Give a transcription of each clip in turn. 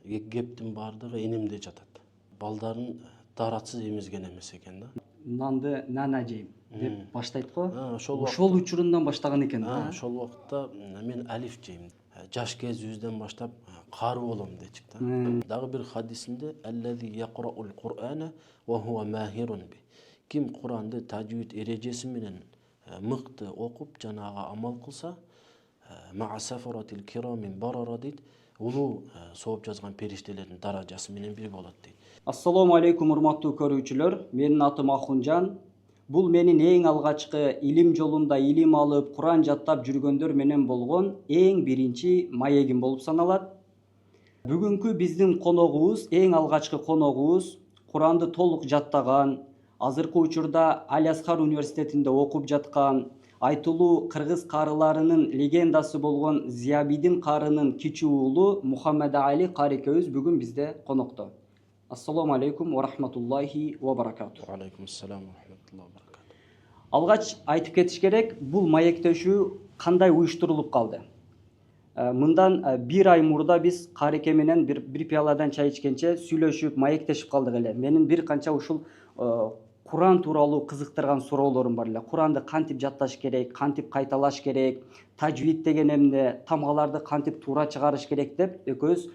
Кептин баардыгы энимде жатат. Балдарын даратсыз эмизген эмес экен да. Нанды нана жейм деп баштайт го. Ошол Учурундан баштаган экен да. ошол убакта мен алиф жейм. Жаш кезибизден баштап кары болом дечик да. Дагы бир хадисинде аллази яқраул Кур'ана ва хува махирун би. Ким Куранды таджвид эрежеси менен мыкты окуп жанага амал кылса, ма сафаратил кирамин барара дейт. Улуу сооп жазган периштелердин даражасы менен бир болот дейт. Ассаламу алейкум урматтуу көрүүчүлөр. Менин атым Ахунжан. Бул менин эң алгачкы илим жолунда илим алып, Куран жаттап жүргөндөр менен болгон эң биринчи маегим болуп саналат. Бүгүнкү биздин коногубуз, эң алгачкы коногубуз Куранды толук жаттаган, азыркы учурда Аль-Азхар университетинде окуп жаткан, айтылуу кыргыз карыларынын легендасы болгон Зиябидин карынын кичи уулу Мухаммед Али кары экөөбүз бүгүн бизде конокто. Ассаламу алейкум ва рахматуллахи ва баракату. Ва алейкум ассалам ва рахматуллахи ва баракату. Алгач айтып кетиш керек, бул маектешүү кандай уюштурулуп калды? Мындан бир ай мурда биз Карике менен бир пияладан чай ичкенче сүйлөшүп, маектешип калдык эле. Менин бир канча ушул Куран тууралуу кызыктырган суроолорум бар эле. Куранды кантип жатташ керек, кантип кайталаш керек, тажвид деген эмне, тамгаларды кантип туура чыгарыш керек деп экөөбүз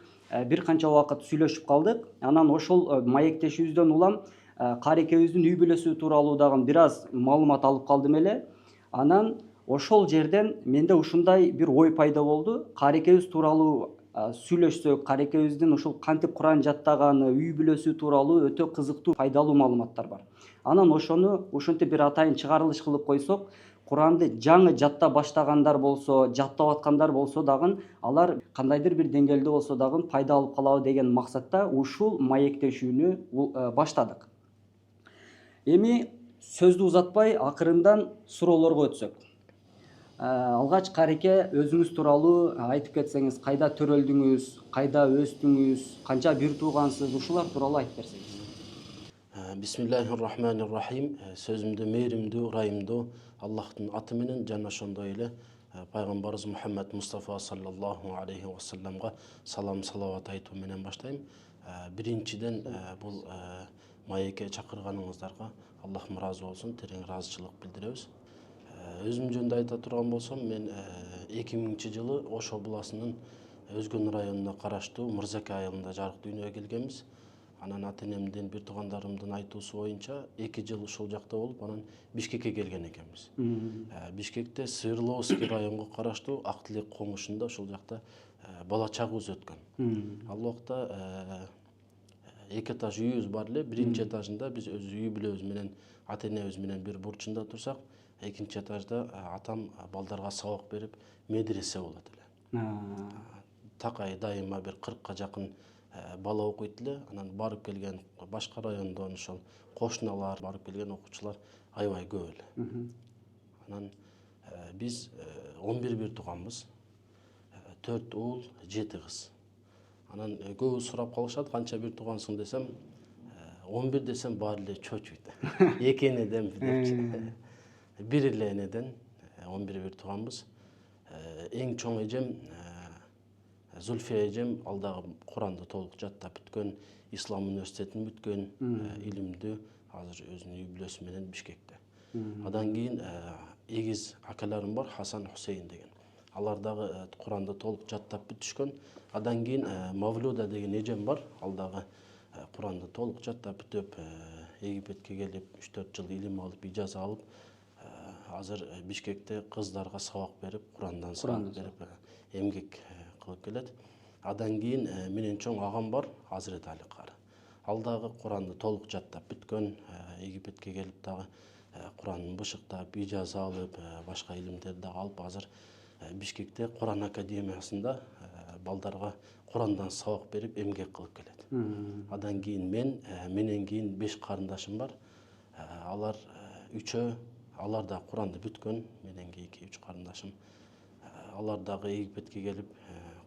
бир канча убакыт сүйлөшүп калдык. Анан ошол маектешүүбүздөн улам Карикебиздин үй бүлөсү тууралуу дагы бир аз маалымат алып калдым эле. Анан ошол жерден менде ушундай бир ой пайда болду. Карикебиз тууралуу сүйлөшсөк, Карикебиздин ушул кантип Куран жаттаганы, үй бүлөсү тууралуу өтө кызыктуу, пайдалуу маалыматтар бар. Анан ошону ушинтип бир атайын чыгарылыш кылып койсок, Куранды жаңы жатта баштагандар болсо, жаттап аткандар болсо дагы алар кандайдыр бир деңгээлде болсо дагы пайда алып калабы деген максатта ушул маектешүүнү баштадык. Эми сөздү узатпай акырындан суроолорго өтсөк. Алгач Карике өзүңүз тууралуу айтып кетсеңиз, кайда төрөлдүңүз, кайда өстүңүз, канча бир туугансыз, ушулар тууралуу айтып берсеңиз. Бисмиллахир-рахманир-рахим. Сөзүмдү мээримдүү, ырайымдуу Аллахтын аты менен жана ошондой эле пайгамбарыбыз Мухаммад Мустафа саллаллаху алейхи ва салламга салам салават айтуу менен баштайм. Биринчиден бул маекке чакырганыңыздарга Аллахым ыраазы болсун, терең ыраазычылык билдиребиз. Өзүм жөнүндө айта турган болсом, мен 2000-жылы Ош областынын Өзгөн районуна караштуу Мырзаке айылында жарык дүйнөгө келгенбиз. Анан ата-энемдин, бир туугандарымдын айтуусу боюнча 2 жыл ошол жакта болуп, анан Бишкекке келген экенбиз. Бишкекте Свердловский районго караштуу Ак Тилек коңушунда ошол жакта бала чагыбыз өткөн. Ал убакта 2 этаж үйүбүз бар эле. Биринчи этажында биз өз үй бүлөбүз менен, ата-энебиз менен бир бурчунда турсак, экинчи этажда атам балдарга сабак берип, медресе болот эле. Такай дайыма бир 40-ка жакын бала окуйт эле. Анан барып келген башка райондон ошол кошуналар, барып келген окуучулар аябай көп эле. Анан биз 11 бир тууганбыз. 4 уул, 7 кыз. Анан көбү сурап калышат, канча бир туугансың десем, 11 десем баары эле чочуйт. 2 энеден депчи. Бир эле энеден 11 бир тууганбыз. Эң чоң эжем Зульфия эжем ал дагы Куранды толук жаттап бүткөн, Ислам университетин бүткөн, илимдүү, азыр өзүнүн үй бүлөсү менен Бишкекте. Адан кийин эгиз акаларым бар, Хасан, Хусейн деген. Алар дагы Куранды толук жаттап бүтүшкөн. Адан кийин Мавлуда деген эжем бар, ал дагы Куранды толук жаттап бүтүп, Египетке келип 3-4 жыл илим алып, ижаза алып, азыр Бишкекте кыздарга сабак берип, Курандан сабак берип, эмгек кылып келет. Адан кийин менен чоң агам бар, Азырет Али кары. Ал дагы Куранды толук жаттап бүткөн, Египетке келип дагы Куранды бышыктап, ижаза алып, башка илимдерди дагы алып, азыр Бишкекте Куран академиясында балдарга Курандан сабак берип, эмгек кылып келет. Адан кийин менен кийин 5 карындашым бар. Алар үчөө, алар да Куранды бүткөн, менен кийин 2-3 карындашым. Алар дагы Египетке келип,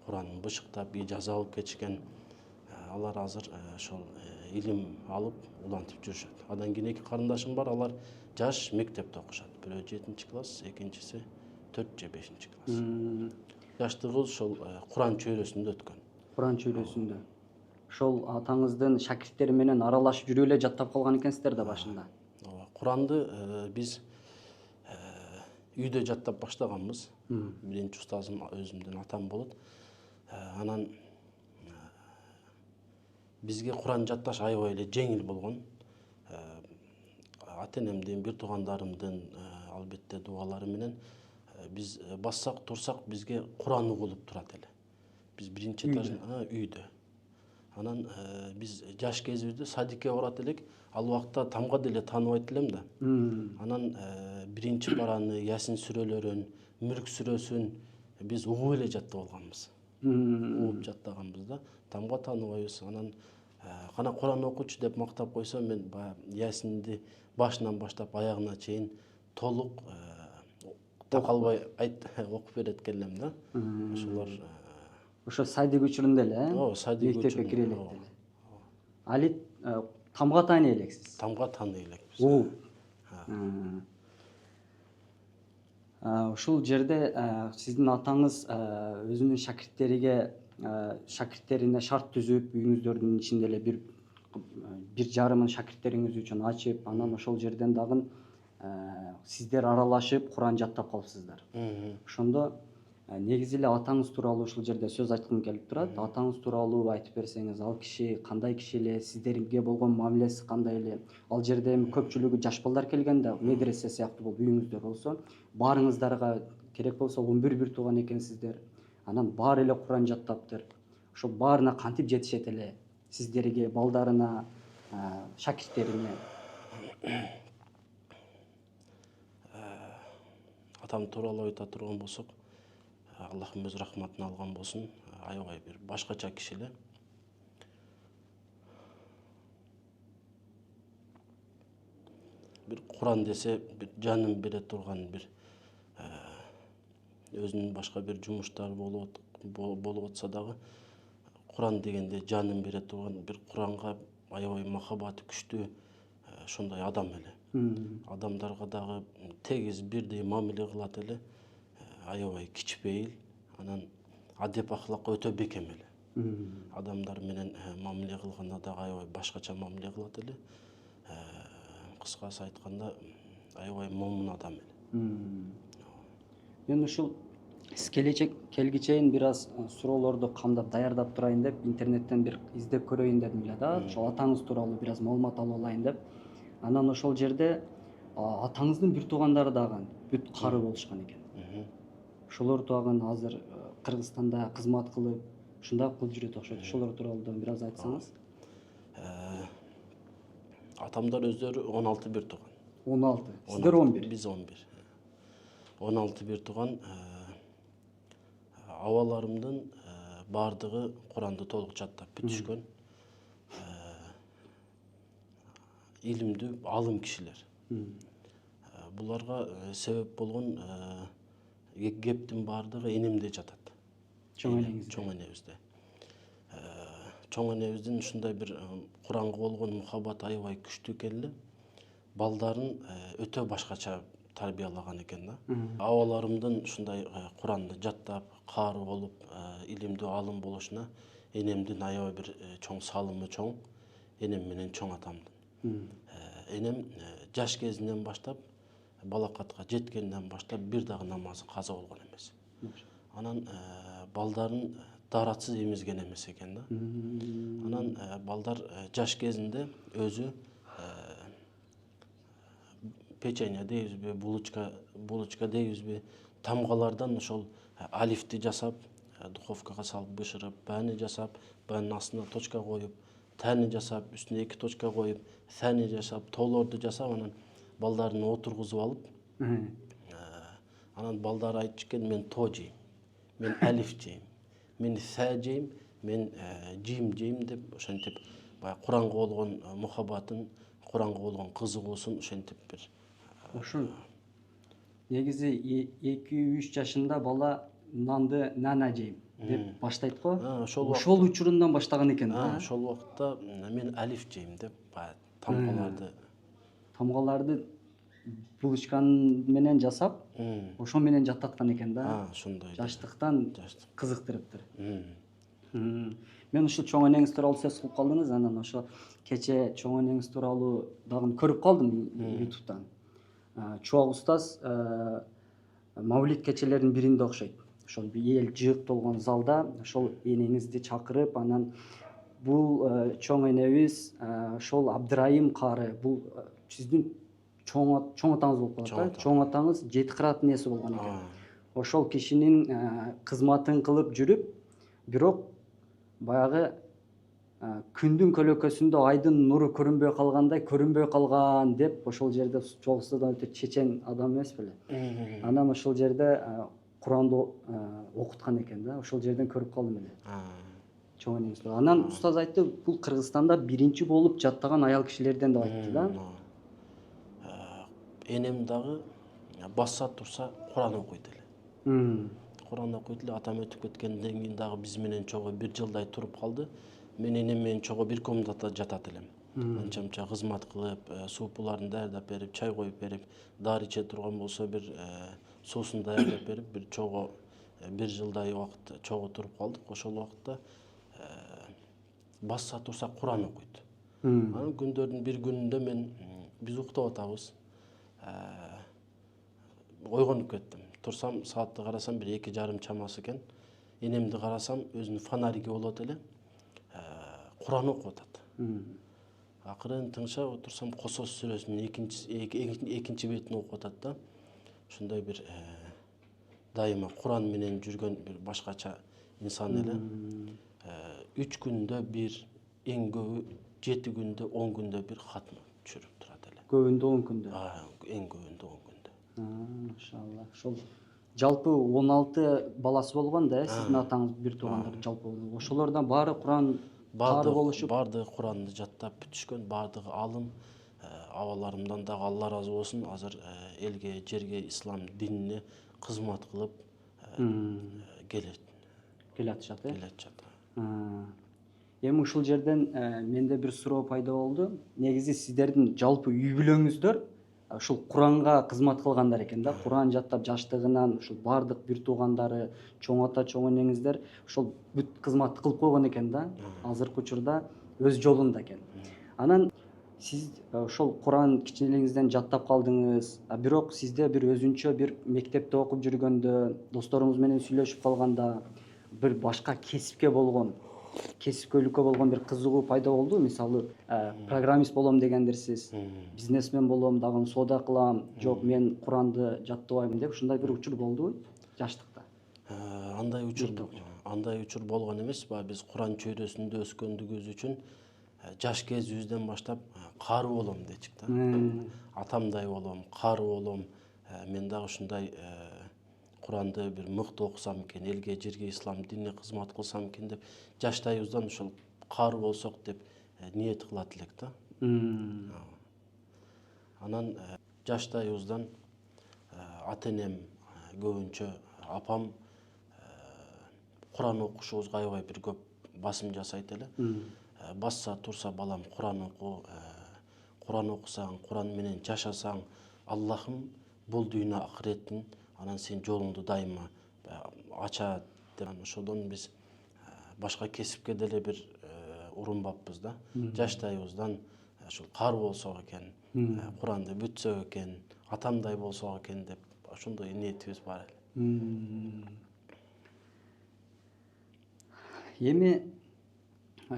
Куранды бышыктап, ижаза алып кетишкен. Алар азыр ошол илим алып, улантып жүрүшөт. Адан кийин 2 карындашым бар, алар жаш мектепте окушат. Бирөө 7-класс, экинчиси 4 же 5-класс. Жаштыгыбыз ошол Куран чөйрөсүндө өткөн. Куран чөйрөсүндө. ошол атаңыздын шакирттери менен аралашып жүрүп эле жаттап калган экенсиздер да башында. Ооба. Куранды биз үйдө жаттап баштаганбыз. Биринчи устазым өзүмдүн атам болот. Анан бизге Куран жатташ аябай эле жеңил болгон. Ата-энемдин, бир туугандарымдын албетте дуалары менен биз бассак, турсак бизге Куран угулуп турат эле. Биз биринчи этажын үйдө. Анан биз жаш кезибизде садикке барат элек, ал убакта тамга деле тааныбайт элем да. Анан биринчи бараны, Ясин сүрөлөрүн, Мүлк сүрөсүн биз угуп эле жаттап алганбыз. Угуп жаттаганбыз да. Тамга тааныбайбыз. Анан кана Куран окучу деп мактап койсо, мен баягы Ясинди башынан баштап аягына чейин толук такалбай окуп береткен элем да. Ошолор Ошо садик учурунда эле, ооба, садик мектепке кире электе. Али тамга тааный элексиз. Тамга тааный элекпиз. Ушул жерде сиздин атаңыз өзүнүн шакирттерине шарт түзүп, үйүңүздөрдүн ичинде эле бир жарымын шакирттериңиз үчүн ачып, анан ошол жерден дагы сиздер аралашып Куран жаттап калыпсыздар. Ошондо негизи эле атаңыз тууралуу ушул жерде сөз айткым келип турат. Атаңыз тууралуу айтып берсеңиз, ал киши кандай киши эле, сиздерге болгон мамилеси кандай эле? Ал жерде эми көпчүлүгү жаш балдар келген да, медресе сыяктуу болуп үйүңүздөр болсо, баарыңыздарга керек болсо 11 бир тууган экенсиздер. Анан баары эле Куран жаттаптыр. Ошо баарына кантип жетишет эле? Сиздерге, балдарына, шакирттерине? Атам тууралуу айта турган болсок, Аллахым өз рахматына алган болсун, аябай бир башкача киши эле. Бир Куран десе, бир жанын бере турган, бир өзүнүн башка бир жумуштары болуп атса дагы, Куран дегенде жанын бере турган, бир Куранга аябай махабаты күчтүү ошондой адам эле. Адамдарга дагы тегиз бирдей мамиле кылат эле. Аябай кичпейил, анан адеп ахлак өтө бекем эле. Адамдар менен мамиле кылганда дагы аябай башкача мамиле кылат эле. Кыскасы айтканда, аябай момун адам эле. Мен ушул сиз келгичейин бир аз суроолорду камдап даярдап турайын деп интернеттен бир издеп көрөйүн дедим эле да. Ошол атаңыз тууралуу бир аз маалымат алып алайын деп. Анан ошол жерде атаңыздын бир туугандары дагы бүт кары болушкан экен. Ошолор дагы азыр Кыргызстанда кызмат кылып, ушундай кылып жүрөт окшойт. Ошолор тууралуу бир аз айтсаңыз. Атамдар өздөрү 16 бир тууган. 16. Сиздер 11. Биз 11. 16 бир тууган. Абаларымдын бардыгы Куранды толук жаттап бүтүшкөн. Илимдүү, алым кишилер. Буларга себеп болгон кептин бардыгы энемде жатат. Чоң энеңизде. Чоң энебизде. Чоң энебиздин ушундай бир Куранга болгон мухаббаты аябай күчтүү экен эле. Балдарын өтө башкача тарбиялаган экен да. Абаларымдын ушундай Куранды жаттап, каары болуп, илимдүү алым болушуна энемдин аябай бир чоң салымы чоң. Энем менен чоң атамдын. Энем жаш кезинен баштап, балакатка жеткенден баштап бир дагы намазы каза болгон эмес. Анан балдарын даратсыз эмизген эмес экен да. Анан балдар жаш кезинде өзү печенье дейбизби, булочка дейбизби, тамгалардан ошол алифти жасап, духовкага салып бышырып, баны жасап, банын астына точка коюп, тани жасап, үстүнө 2 точка коюп, сани жасап, тоолорду жасап, анан балдарын отургузуп алып, анан балдар айтышкен, мен то жейм, мен алиф жейм, мен са жейм, мен жим жейм деп ошентип баягы Куранга болгон мухаббатын, Куранга болгон кызыгуусун ошентип бир. Ошол негизи 2-3 жашында бала нанды нана жейм деп баштайт го. Ошол учурундан баштаган экен да. Ошол убакта мен алиф жейм деп баягы тамгаларды булочкан менен жасап, ошо менен жаттаткан экен да. Ошондой. Жаштыктан кызыктырыптыр. Мен ушул чоң энеңиз тууралуу сөз кылып калдыңыз, анан ошо кече чоң энеңиз тууралуу дагы көрүп калдым YouTube'дан. Чубак устаз Мавлид кечелеринин биринде окшойт. Ошол эл жыйык болгон залда ошол энеңизди чакырып, анан бул чоң энебиз ошол Абдырайым кары, бул сиздин чоң атаңыз болуп калат да. Чоң атаңыз 7 кырат нээси болгон экен. Ошол кишинин кызматын кылып жүрүп, бирок баягы күндүн көлөкөсүндө айдын нуру көрүнбөй калган деп ошол жерде чоң устаздан өтө чечен адам эмес беле. Анан ошол жерде Куранды окуткан экен да. Ошол жерден көрүп калдым эле. Чоң энеңиз. Анан устаз айтты, бул Кыргызстанда биринчи болуп жаттаган аял кишилерден деп айтты да. Энем дагы басса турса Куран окуйт эле. Куран окуйт эле. Атам өтүп кеткенден кийин дагы биз менен чогуу 1 жылдай туруп калды. Мен энем менен чогуу бир комнатада жатат элем. Анча-мынча кызмат кылып, суупуларын даярдап берип, чай коюп берип, дары иче турган болсо бир суусун даярдап берип, бир чогуу 1 жылдай убакыт чогуу туруп калдык. Ошол убакытта басса турса Куран окуйт. Анан күндөрдүн бир күнүндө биз уктап атабыз. Ойгонуп кеттим. Турсам, саатты карасам бир 2:30 чамасы экен. Энемди карасам, өзүнүн фонариги болот эле. Куран окуп атат. Акырын тыңшап отурсам, Косос сүрөсүнүн экинчи бетин окуп атат да. Ушундай бир дайыма Куран менен жүргөн бир башкача инсан эле. 3 күндө бир, эң көбү 7 күндө, 10 күндө бир хатым түшүрүп турат эле. Көбүндө 10 күндө. Эң көбүндө 10 күндө. Машалла. Ошол жалпы 16 баласы болгон да, сиздин атаңыз бир туугандар жалпы. Ошолордон баары Куран кары болушуп, баардыгы Куранды жаттап бүтүшкөн, баардыгы алым. Абаларымдан дагы Алла ыраазы болсун, азыр элге, жерге, ислам динине кызмат кылып келатышат. Келатышат. Эми ушул жерден менде бир суроо пайда болду. Негизи сиздердин жалпы үй бүлөңүздөр ушул Куранга кызмат кылгандар экен да. Куран жаттап жаштыгынан ушул баардык бир туугандары, чоң ата, чоң энеңиздер ушул бүт кызматты кылып койгон экен да. Азыркы учурда өз жолунда экен. Анан сиз ошол Куран кичинелигиңизден жаттап калдыңыз, бирок сизде бир өзүнчө бир мектепте окуп жүргөндө, досторуңуз менен сүйлөшүп калганда бир башка кесипкөйлүккө болгон бир кызыгуу пайда болду. Мисалы, программист болом дегендирсиз, бизнесмен болом, дагы соода кылам, жок мен Куранды жаттабайм деп ушундай бир учур болдубу жаштыкта? Андай учур болгон эмес. Биз Куран чөйрөсүндө өскөндүгүбүз үчүн жаш кезибизден баштап кары болом дечик да. Атамдай болом, кары болом. Мен дагы ушундай Куранды бир мыкты окусам экен, элге, жерге, ислам динине кызмат кылсам экен деп жаштайыбыздан ошол кары болсок деп ниет кылат элек да. Анан жаштайыбыздан ата энем көбүнчө апам Куран окушубузга аябай бир көп басым жасайт эле. Басса турса балам Куран оку, Куран окусаң, Куран менен жашасаң, Аллахым бул дүйнө акыреттин анан сен жолуңду дайыма ачат деп. Ошодон биз башка кесипке деле бир урунбаппыз да. Жаштайыбыздан ушул кары болсок экен, Куранды бүтсөк экен, атамдай болсок экен деп ошондой ниетибиз бар эле. Эми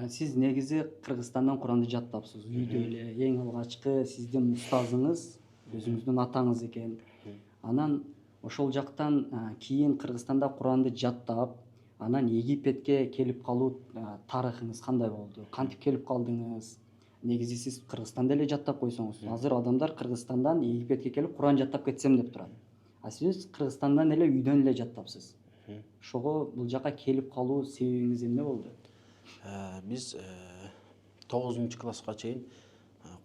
сиз негизи Кыргызстандан Куранды жаттапсыз. Үйдө эле эң алгачкы сиздин устазыңыз өзүңүздүн атаңыз экен. Анан ошол жактан кийин Кыргызстанда Куранды жаттап, анан Египетке келип калуу тарыхыңыз кандай болду? Кантип келип калдыңыз? Негизи сиз Кыргызстанда эле жаттап койсоңуз, азыр адамдар Кыргызстандан Египетке келип Куран жаттап кетсем деп турат. А сиз Кыргызстандан эле үйдөн эле жаттапсыз. Ошого бул жака келип калуу себебиңиз эмне болду? Биз 9-класска чейин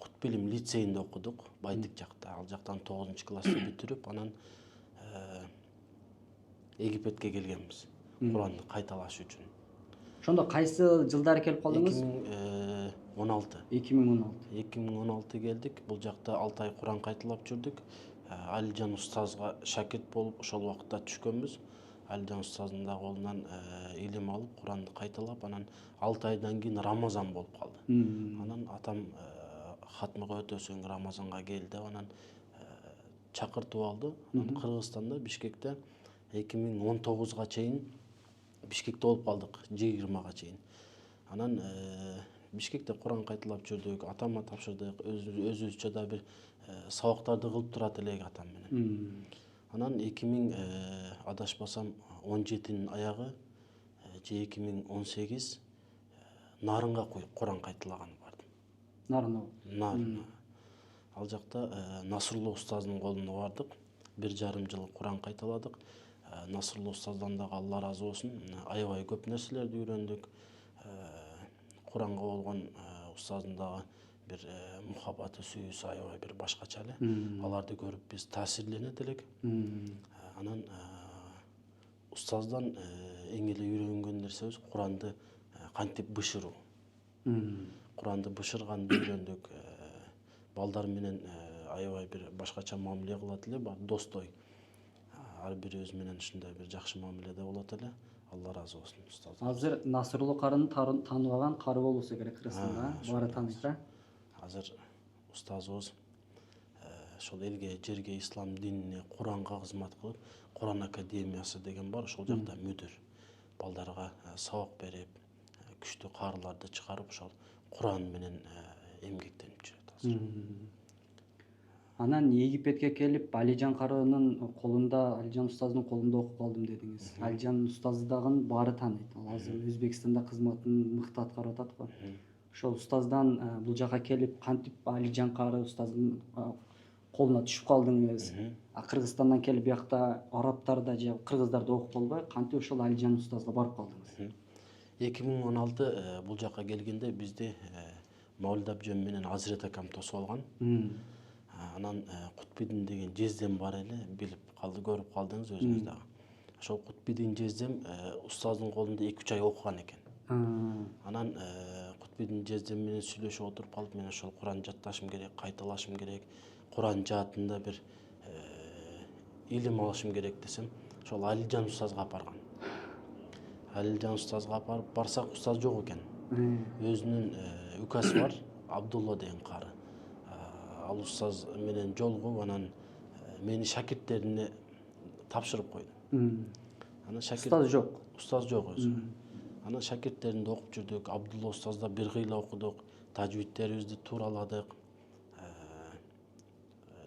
Кут билим лицейинде окудук, Байтык жакта. Ал жактан 9-классты бүтүрүп, анан Египетке келгенбиз Куранды кайталаш үчүн. Ошондо кайсы жылдары келип калдыңыз? 2016. 2016 келдик. Бул жакта 6 ай Куран кайталап жүрдүк. Алижан устазга шакирт болуп ошол убакытта түшкөнбүз. Алижан устаздын да колунан илим алып, Куранды кайталап, анан 6 айдан кийин Рамазан болуп калды. Анан атам хатмага өтөсүң Рамазанга кел деп анан чакыртып алды. Анан Кыргызстанда, Бишкекте 2019га чейин Бишкекте болуп калдык, 20га чейин. Анан Бишкекте Куран кайталап жүрдүк, атама тапшырдык, өзүбүзчө да бир сабактарды кылып турат элек атам менен. Анан 2000 адашпасам 17-нин аягы же 2018 Нарынга Куран кайталаган бардым. Нарына. Ал жакта Насрулла устаздын колуна бардык. 1,5 жыл Куран кайталадык. Насрулла устаздан дагы Алла разы болсун, аябай көп нерселерди үйрөндүк. Куранга болгон устаздын дагы бир мухаббаты, сүйүүсү аябай бир башкача эле. Аларды көрүп биз таасирленет элек. Анан устаздан эң эле үйрөнгөн нерсебиз Куранды кантип бышыруу. Куранды бышырганды үйрөндүк. Балдар менен аябай бир башкача мамиле кылат эле, достой. Ар бирибиз менен ушундай бир жакшы мамиледе болот эле. Алла разы болсун устаз. Азыр Насрулла карыны тааныбаган кары болбосо керек Кыргызстанда, баары тааныйт да. Азыр устазыбыз ошол элге, жерге, ислам динине, Куранга кызмат кылып, Куран академиясы деген бар, ошол жакта мүдүр. Балдарга сабак берип, күчтүү карыларды чыгарып, ошол Куран менен эмгектенип жүрөт азыр. Анан Египетке келип, Алижан карынын колунда, Алижан устаздын колунда окуп калдым дедиңиз. Алижан устаздын баары тааныйт. Ал азыр Өзбекстанда кызматын мыкты аткарып атат го. Ошол устаздан бул жака келип, кантип Алижан кары устаздын колуна түшүп калдыңыз? Кыргызстандан келип биякта арабтарда же кыргыздарда окуп калбай, кантип ошол Алижан устазга барып калдыңыз? 2016 бул жака келгенде бизди Маулид абжем менен Азирет акам тосуп алган. Анан Кутбидин деген жездем бар эле, билип калды, көрүп калдыңыз өзүңүз дагы. Ошол Кутбидин жездем устаздын колунда 2-3 ай окуган экен. Анан Кутбидин жездем менен сүйлөшүп отуруп калып, мен ошол Куран жатташым керек, кайталашым керек, Куран жаатында бир илим алышым керек десем, ошол Алижан устазга алып барган. Алижан устазга алып барсак, устаз жок экен. Өзүнүн үкасы бар, Абдулла деген кары. Ал устаз менен жолугуп, анан мени шакирттерине тапшырып койду. Анан Устаз жок. Устаз жок өзү. Анан шакирттеринде окуп жүрдүк. Абдулла устазда бир кыйла окудук, тажвидтерибизди туураладык.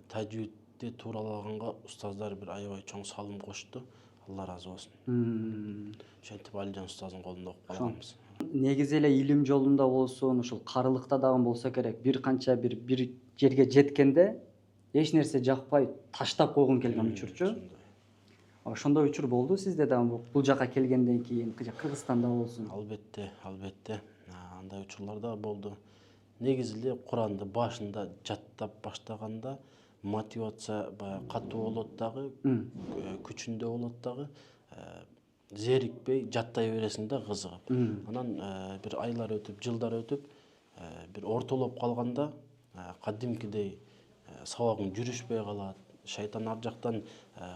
Тажвидди тууралаганга устаздар бир аябай чоң салым кошту. Алла разы болсун. Ошентип Алижан устаздын колунда окуп калганбыз. Негизи эле илим жолунда болсун, ошол карылыкта дагы болсо керек. Бир канча бир жерге жеткенде эч нерсе жакпай таштап койгуң келген учурчу. Ошондой учур болду сизде дагы бул жака келгенден кийин, Кыргызстанда болсун? Албетте. Андай учурлар да болду. Негизи эле Куранды башында жаттап баштаганда мотивация баягы катуу болот дагы, күчүндө болот дагы, зерикпей жаттай бересиң да кызыгып. Анан бир айлар өтүп, жылдар өтүп, бир ортолоп калганда кадимкидей сабагың жүрүшпөй калат, шайтан ар жактан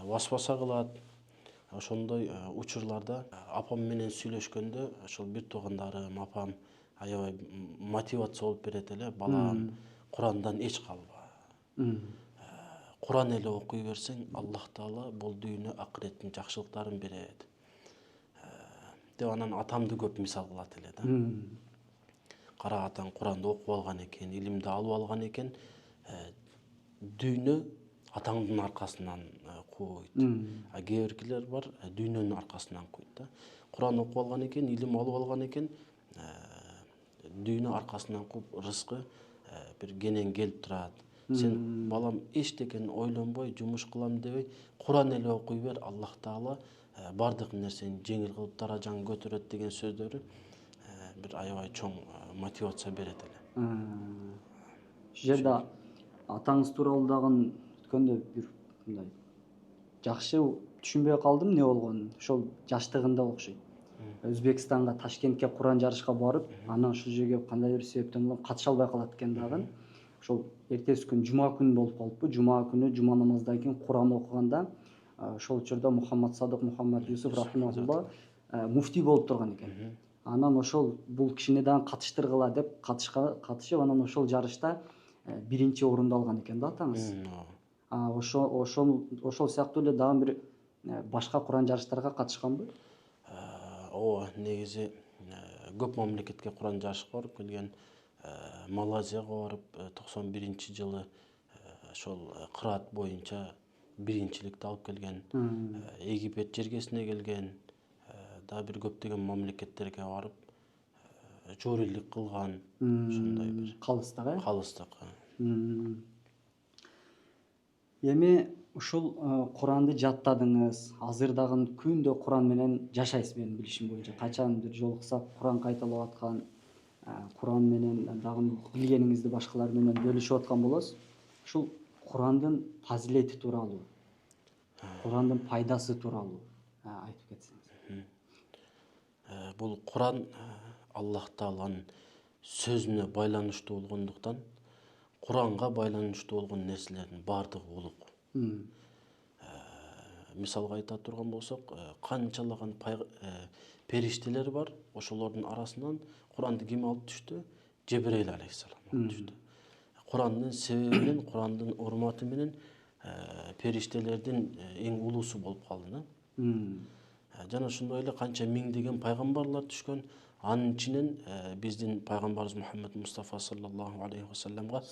васваса кылат. Ошондой учурларда апам менен сүйлөшкөндө, ошол бир туугандарым, апам аябай мотивация болуп берет эле, балам, Курандан эч калба. Куран эле окуй берсең, Аллах Таала бул дүйнө акыреттин жакшылыктарын берет. Деп анан атамды көп мисал кылат эле да. Кара атаң Куранды окуп алган экен, илимди алып алган экен, дүйнө атаңдын аркасынан кууйт. Кээ биркилер бар, дүйнөнүн аркасынан кууйт да. Куран окуп алган экен, илим алып алган экен, дүйнө аркасынан кууп, рызкы бир кенен келип турат. Сен балам эчтекени ойлонбой, жумуш кылам дебей, Куран эле окуй бер, Аллах Таала бардык нерсени жеңил кылып даражаңды көтөрөт деген сөздөрү бир аябай чоң мотивация берет эле. Ушул жерде атаңыз тууралуу дагы өткөндө бир мындай жакшы түшүнбөй калдым эмне болгонун. Ошол жаштыгында окшойт. Өзбекстанга, Ташкентке Куран жарышка барып, анан ушул жерге кандай бир себептен катыша албай калат экен дагы. Ошол эртеси күн жума күнү болуп калыппы. Жума күнү жума намаздан кийин Куран окуганда ошол учурда Мухаммад Садык Мухаммад Юсуф рахимахулла муфтий болуп турган экен. Анан ошол бул кишини дагы катыштыргыла деп катышып, анан ошол жарышта биринчи орунду алган экен да атаңыз. Ошол сыяктуу эле дагы бир башка Куран жарыштарга катышканбы? Ооба, негизи көп мамлекетке Куран жарышка барып келген. Малайзияга барып 91-жылы ошол кыраат боюнча биринчиликти алып келген. Египет жергесине келген. Дагы бир көптөгөн мамлекеттерге барып жоорилик кылган. Ошондой бир Калыстык. Эми ушул Куранды жаттадыңыз. Азыр дагы күндө Куран менен жашайсыз, менин билишим боюнча. Качандыр жолуксак Куран кайталап аткан, Куран менен дагы билгениңизди башкалар менен бөлүшүп аткан болосуз. Ушул Курандын фазилети тууралуу, Курандын пайдасы тууралуу айтып кетсеңиз. Бул Куран Аллах Тааланын сөзүнө байланыштуу болгондуктан Куранга байланыштуу болгон нерселердин баардыгы улук. Мисалга айта турган болсок, канчалаган периштелер бар, ошолордун арасынан Куранды ким алып түштү? Жебрейил алейхиссалам алып түштү. Курандын себеби менен, Курандын урматы менен периштелердин эң улуусу болуп калды. Жана ошондой эле канча миңдеген пайгамбарлар түшкөн. Анын ичинен биздин пайгамбарыбыз Мухаммад Мустафа саллаллаху алейхи вассаламга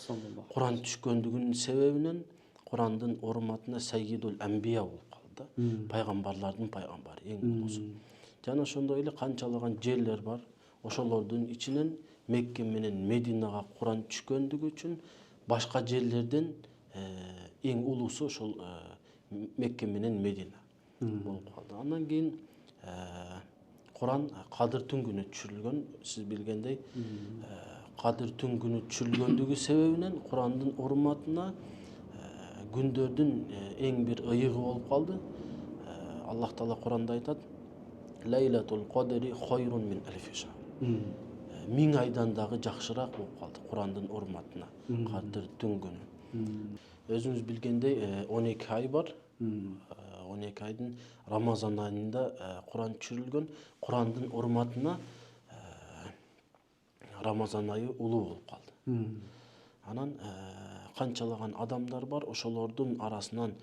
Куран түшкөндүгүнүн себебинен Курандын урматына Саййидул Анбия болуп калды. Пайгамбарлардын пайгамбары, эң улуусу. Жана ошондой эле канчалаган жерлер бар. Ошолордун ичинен Мекке менен Мединага Куран түшкөндүгү үчүн башка жерлерден эң улуусу ошол Мекке менен Медина болуп калды. Андан кийин Куран Кадыр түнгүнө түшүрүлгөн. Сиз билгендей, Кадыр түнгүнө түшүрүлгөндүгү себебинен Курандын урматына күндөрдүн эң бир ыйыгы болуп калды. Аллах Таала Куранда айтат: "Лейлатул Кадри хайрун мин алфи шахр." 1000 айдан дагы жакшыраак болуп калды Курандын урматына Кадыр түнгүнү. Өзүңүз билгендей, 12 ай бар. 12 айдын Рамазан айында Куран түшүрүлгөн. Курандын урматына Рамазан айы улуу болуп калды. Анан канчалаган адамдар бар, ошолордун арасынан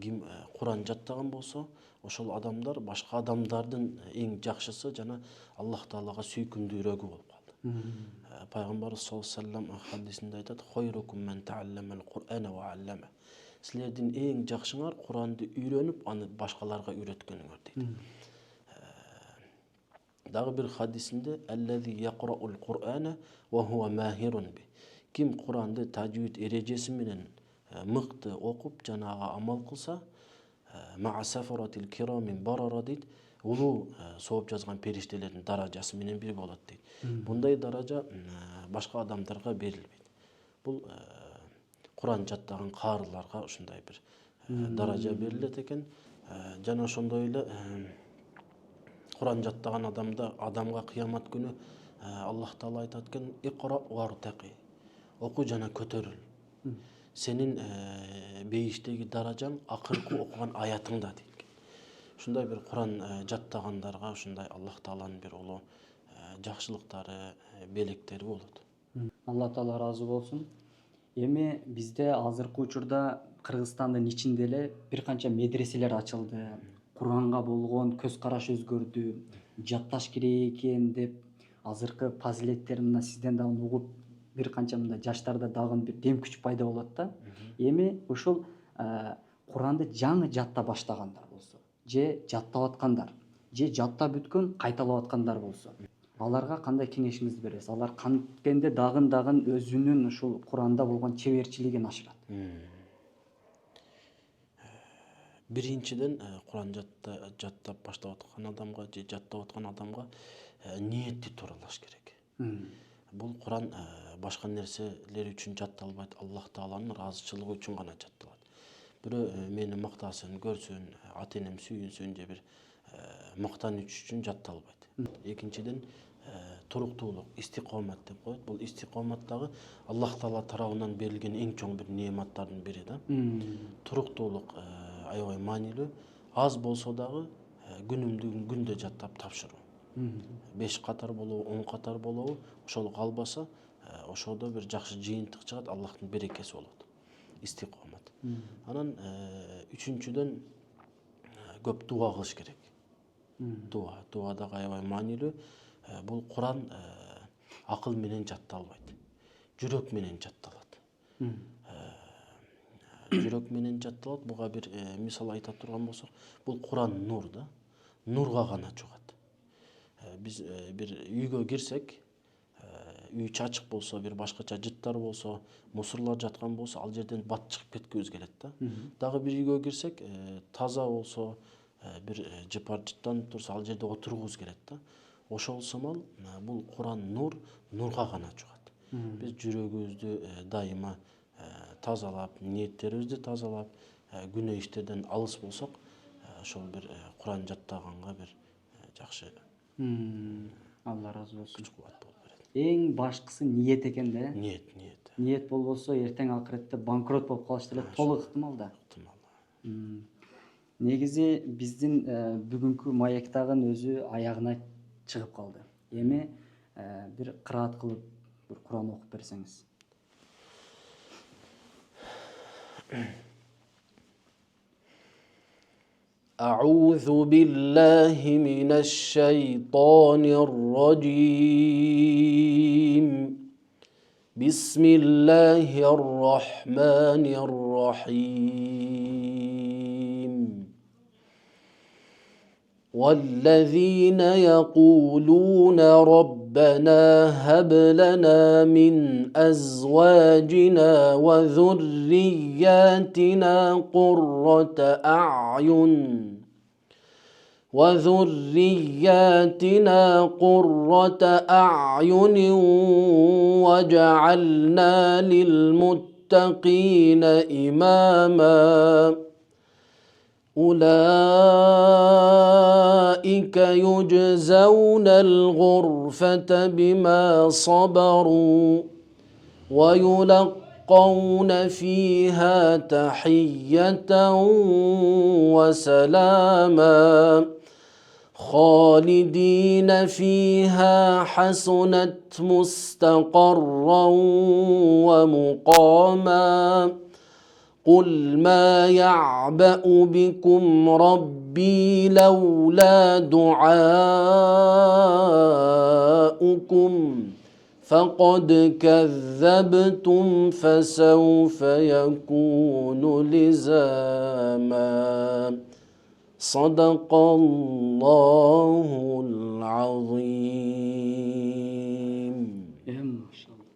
ким Куран жаттаган болсо, ошол адамдар башка адамдардын эң жакшысы жана Аллах Таалага сүйкүмдүүрөгү болуп калды. Пайгамбарыбыз саллаллаху алейхи вассалам хадисинде айтат: "Хайрукум мен таалламал Кур'ана ва аллама." Силердин эң жакшыңар Куранды үйрөнүп, аны башкаларга үйрөткөнүңөр дейт. Дагы бир хадисинде: "Аллази яқраул Кур'ана ва хува махирун би." Ким Куранды таджвид эрежеси менен мыкты окуп, жанага амал кылса, "Ма сафаратил кирамин барара" дейт. Улуу сооп жазган периштелердин даражасы менен бир болот дейт. Мындай даража башка адамдарга берилбейт. Бул Куран жаттаган каарыларга ушундай бир даража берилет экен. Жана ошондой эле Куран жаттаган адамга кыямат күнү Аллах Таала айтат экен: "Икра вартaqi." Оку жана көтөрүл. Сенин бейиштеги даражаң акыркы окуган аятыңда дейт. Ушундай бир Куран жаттагандарга ушундай Аллах Тааланын бир улуу жакшылыктары, белектери болот. Алла Таала ыраазы болсун. Эми бизде азыркы учурда Кыргызстандын ичинде эле бир канча медреселер ачылды. Куранга болгон көз караш өзгөрдү. Жатташ керек экен деп азыркы фазилеттерин мына сизден дагы угуп, бир канча мындай жаштарда дагы бир дем күч пайда болот да. Эми ушул Куранды жаңы жатта баштагандар болсо, же жаттап аткандар, же жаттап бүткөн, кайталап аткандар болсо, аларга кандай кеңешиңизди бересиз? Алар канткенде дагы өзүнүн ушул Куранда болгон чеберчилигин ашырат. Биринчиден Куран жаттап баштап аткан адамга же жаттап аткан адамга ниетти тууралаш керек. Бул Куран башка нерселер үчүн жатталбайт, Аллах Тааланын ыраазычылыгы үчүн гана жатталат. Бирөө мени мактасын, көрсүн, ата-энем сүйүнсүн же бир мактаныч үчүн жатталбайт. Экинчиден туруктуулук, истикомат деп коет. Бул истикомат дагы Аллах Таала тарабынан берилген эң чоң бир неаматтардын бири да. Туруктуулук аябай маанилүү. Аз болсо дагы күнүмдүгүн күндө жаттап тапшыруу. 5 катар болобу, 10 катар болобу, ошол калбаса, ошодо бир жакшы жыйынтык чыгат, Аллахтын берекеси болот. Истикомат. Анан үчүнчүдөн көп дуа кылыш керек. Дуа дагы аябай маанилүү. Бул Куран акыл менен жатталбайт. Жүрөк менен жатталат. Жүрөк менен жатталат. Буга бир мисал айта турган болсок, бул Куран нур да. Нурга гана жугат. Биз бир үйгө кирсек, үй чачык болсо, бир башкача жыттар болсо, мусорлор жаткан болсо, ал жерден бат чыгып кеткибиз келет да. Дагы бир үйгө кирсек, таза болсо, бир жыпар жыттанып турса, ал жерде отургубуз келет да. Ошол сымал бул Куран нур, нурга гана жугат. Биз жүрөгүбүздү дайыма тазалап, ниеттерибизди тазалап, күнөө иштерден алыс болсок, ошол бир Куран жаттаганга бир жакшы Алла разы болсун. күч кубат болуп берет. Эң башкысы ниет экен да. Ниет. Ниет болбосо эртең акыретте банкрот болуп калышы деле толук ыктымал да. Негизи биздин бүгүнкү маяктагын өзү аягына чыгып калды. Эми бир кыраат кылып, бир Куран окуп берсеңиз. أعوذ بالله من الشيطان الرجيم. بسم الله الرحمن الرحيم. والذين يقولون ربنا هب لنا من أزواجنا وذرياتنا قرة أعين وجعلنا للمتقين إماما. أولئك يجزون الغرفة بما صبروا ويلقون فيها تحية وسلاما خالدين فيها حسنت مستقرا ومقاما. قل ما يعبأ بكم ربي لولا دعاؤكم فقد كذبتم فسوف يكون لزاما. صدق الله العظيم. Maşallah.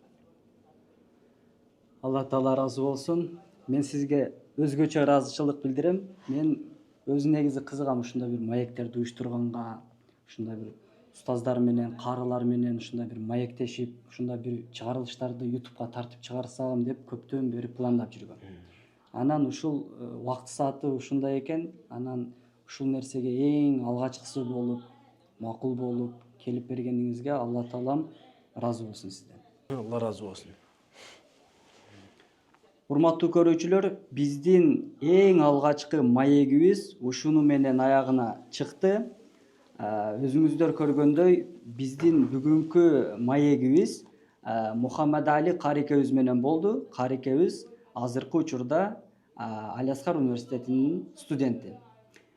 Allah Taala razı olsun. Мен сизге өзгөчө ыраазычылык билдирем. Мен өзү негизи кызыгам ушундай бир маектерди уюштурганга, ушундай бир устаздар менен, карылар менен ушундай бир маектешип, ушундай бир чыгарылыштарды YouTube'га тартып чыгарсам деп көптөн бери пландап жүргөм. Анан ушул убакыт сааты ушундай экен, анан ушул нерсеге эң алгачкысы болуп, макул болуп келип бергениңизге Алла Таалам разы болсун сизден. Allah razı olsun. Урматтуу көрүүчүлөр, биздин эң алгачкы маегибиз ушуну менен аягына чыкты. Өзүңүздөр көргөндөй, биздин бүгүнкү маегибиз Мухаммад Али Карикебиз менен болду. Карикебиз азыркы учурда Алиаскар университетинин студенти.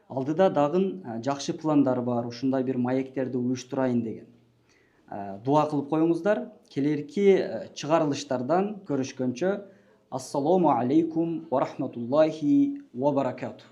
Алдыда дагы жакшы пландары бар, ушундай бир маектерди уюштурайын деген. Дуа кылып коюңуздар. Келерки чыгарылыштардан көрүшкөнчө, ассаламу алейкум ва рахматуллахи ва баракатух.